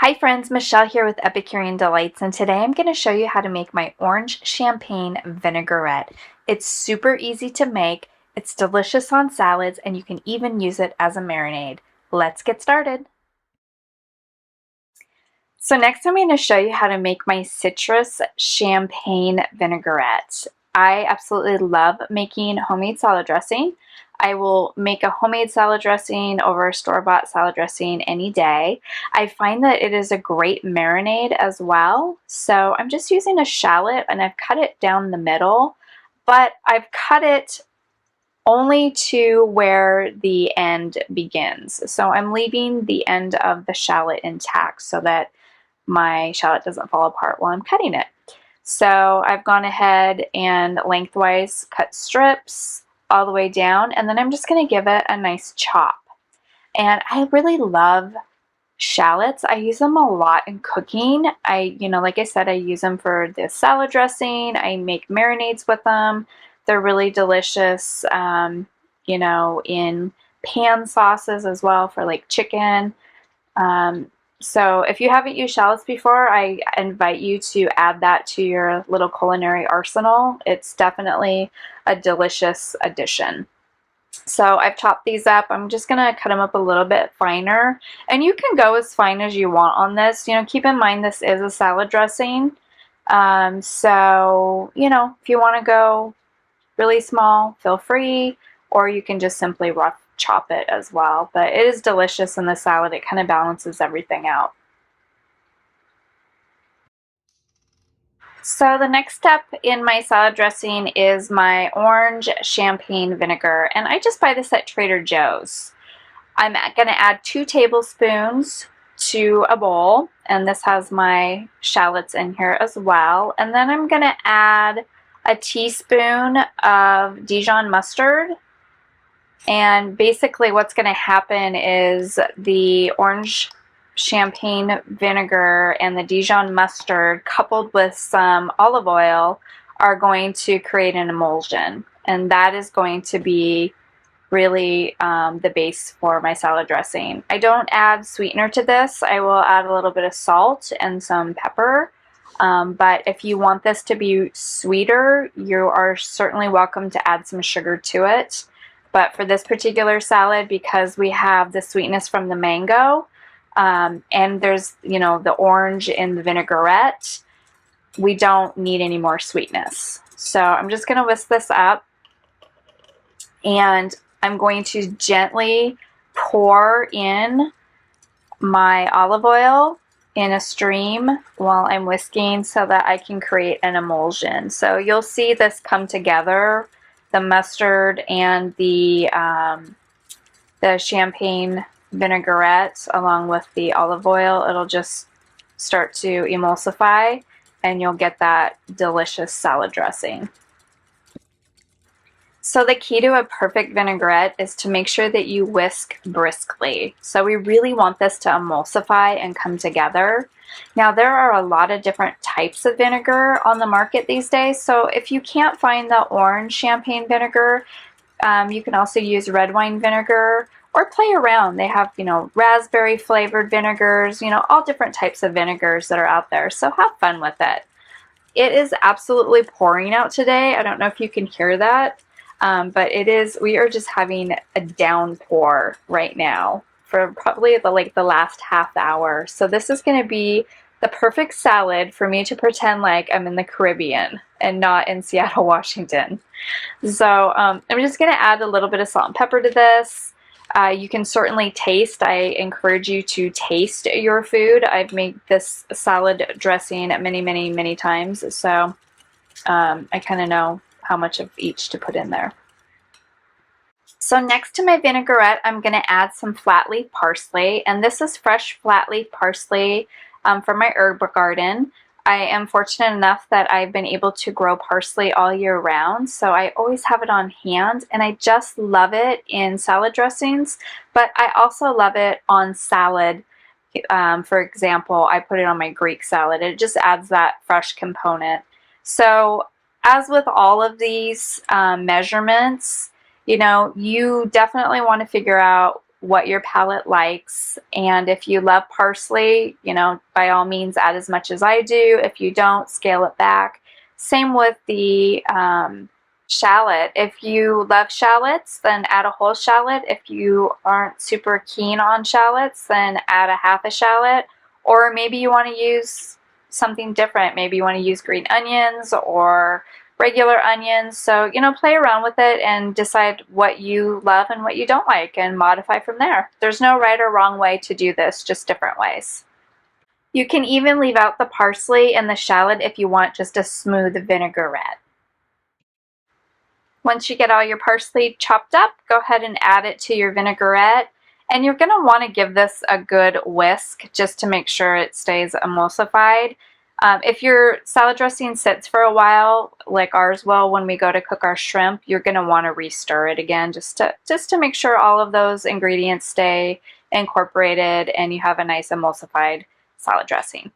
Hi friends, Michelle here with Epicurean Delights, and today I'm going to show you how to make my orange champagne vinaigrette. It's super easy to make, it's delicious on salads, and you can even use it as a marinade. Let's get started. So next I'm going to show you how to make my citrus champagne vinaigrette. I absolutely love making homemade salad dressing. I will make a homemade salad dressing over a store-bought salad dressing any day. I find that it is a great marinade as well. So I'm just using a shallot and I've cut it down the middle, but I've cut it only to where the end begins. So I'm leaving the end of the shallot intact so that my shallot doesn't fall apart while I'm cutting it. So I've gone ahead and lengthwise cut strips all the way down, and then I'm just going to give it a nice chop. And I really love shallots. I use them a lot in cooking. Like I said, I use them for the salad dressing. I make marinades with them. They're really delicious, in pan sauces as well for like chicken. So if you haven't used shallots before, I invite you to add that to your little culinary arsenal. It's definitely a delicious addition. So I've chopped these up. I'm just going to cut them up a little bit finer. And you can go as fine as you want on this. Keep in mind this is a salad dressing. If you want to go really small, feel free. Or you can just simply rough chop it as well, but it is delicious in the salad. It kind of balances everything out. So the next step in my salad dressing is my orange champagne vinegar, and I just buy this at Trader Joe's. I'm going to add 2 tablespoons to a bowl, and this has my shallots in here as well. And then I'm going to add a teaspoon of Dijon mustard. And basically what's going to happen is the orange champagne vinegar and the Dijon mustard coupled with some olive oil are going to create an emulsion. And that is going to be really the base for my salad dressing. I don't add sweetener to this. I will add a little bit of salt and some pepper. But if you want this to be sweeter, you are certainly welcome to add some sugar to it. But for this particular salad, because we have the sweetness from the mango, and there's, the orange in the vinaigrette, we don't need any more sweetness. So I'm just going to whisk this up, and I'm going to gently pour in my olive oil in a stream while I'm whisking so that I can create an emulsion. So you'll see this come together, the mustard and the champagne vinaigrette along with the olive oil. It'll just start to emulsify and you'll get that delicious salad dressing. So the key to a perfect vinaigrette is to make sure that you whisk briskly. So we really want this to emulsify and come together. Now there are a lot of different types of vinegar on the market these days. So if you can't find the orange champagne vinegar, you can also use red wine vinegar or play around. They have, raspberry flavored vinegars, all different types of vinegars that are out there. So have fun with it. It is absolutely pouring out today. I don't know if you can hear that. But we are just having a downpour right now for probably the last half hour. So this is going to be the perfect salad for me to pretend like I'm in the Caribbean and not in Seattle, Washington. So I'm just going to add a little bit of salt and pepper to this. You can certainly taste. I encourage you to taste your food. I've made this salad dressing many, many, many times. So I kind of know how much of each to put in there. So next to my vinaigrette, I'm going to add some flat leaf parsley, and this is fresh flat leaf parsley from my herb garden. I am fortunate enough that I've been able to grow parsley all year round, so I always have it on hand, and I just love it in salad dressings, but I also love it on salad. For example, I put it on my Greek salad. It just adds that fresh component. So as with all of these measurements, you definitely want to figure out what your palate likes. And if you love parsley, you know, by all means add as much as I do. If you don't, scale it back. Same with the shallot. If you love shallots, then add a whole shallot. If you aren't super keen on shallots, then add a half a shallot. Or maybe you want to use something different. Maybe you want to use green onions or regular onions. So, you know, play around with it and decide what you love and what you don't like and modify from there. There's no right or wrong way to do this, just different ways. You can even leave out the parsley and the shallot if you want just a smooth vinaigrette. Once you get all your parsley chopped up, go ahead and add it to your vinaigrette. And you're going to want to give this a good whisk just to make sure it stays emulsified. If your salad dressing sits for a while, like ours will when we go to cook our shrimp, you're going to want to re-stir it again just to make sure all of those ingredients stay incorporated and you have a nice emulsified salad dressing.